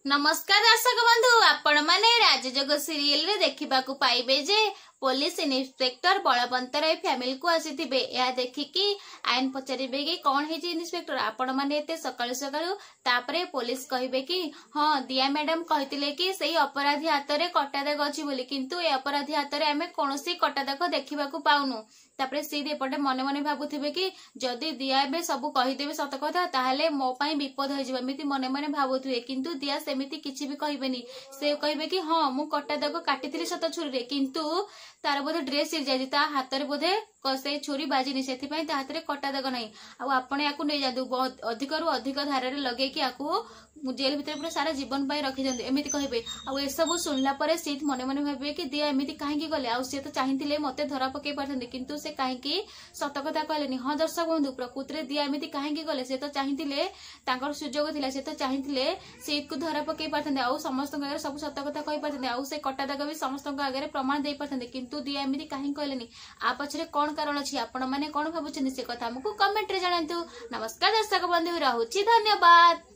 नमस्कार दर्शक बंधु आपण माने राजजोग सीरियल रे देखिबा को पाइबे जे पुलिस इन्स्पेक्टर बलवंत राय फैमिली को आसीथिबे। या देखिकी आईन पचारिबे कि कौन है इन्स्पेक्टर आपण माने एते सकाळु सकाळु तापरे पुलिस कहिबे कि हाँ दिया मैडम कहितिले कि सेही अपराधी हाथ रे कटा दाग अछि बोली, किंतु ए अपराधी हाथ रे आमे कोनोसी कटा दाग देखिबा को पाउनु। तापरे सीधे एपटे मने मने भाबुथिबे कि जदि दिया एबे सब कहिदेबे सत कथा ताहाले मो पई विपद होई जिवो एमिति मने मने भाबुथिबे, किंतु दिया सेमिति किछि भी कहिबेनी। से कहिबे कि हाँ मु कटा दाग काटिथिली सत छुरी रे, किंतु तार बोधे ड्रेस सिर जाई ता हाथ रे बोधे से छुरी बाजिनी सेथि पई ता हाथ रे कटा दाग नाही। आ आपण याकू नै जादू बहुत अधिक रु अधिक धार रे लगे कि याकू जेल भीतर पूरा सारा जीवन पाई रखि जंदे एमिति कहिबे। आ ए सब सुनला परे सीत मने मने भाबे कि दिया एमिति काहेकि गले, आ से तो चाहिथिले मते धरा पके पारथंदे, किंतु से काहेकि सत कथा कहलेनी। हाँ दर्शक बंधु प्रकृति रे दिया एमिति काहेकि गले, से तो चाहिथिले तांकर सुजोग थिला, से तो चाहिथिले सीत को धरा पके पारथंदे, आ समस्त आगे सब सत कथा कहि पारथंदे, आ से कटा दाग भी समस्त आगे प्रमाण दे पारथंदे, किंतु दिया एमिति काहेकि कहलेनी। आ पछरे कोन कारण अछि आपण माने कोन भाबुछन से कथा हमकु कमेंट रे जणांतु। नमस्कार दर्शक बंधु, रहूची धन्यवाद।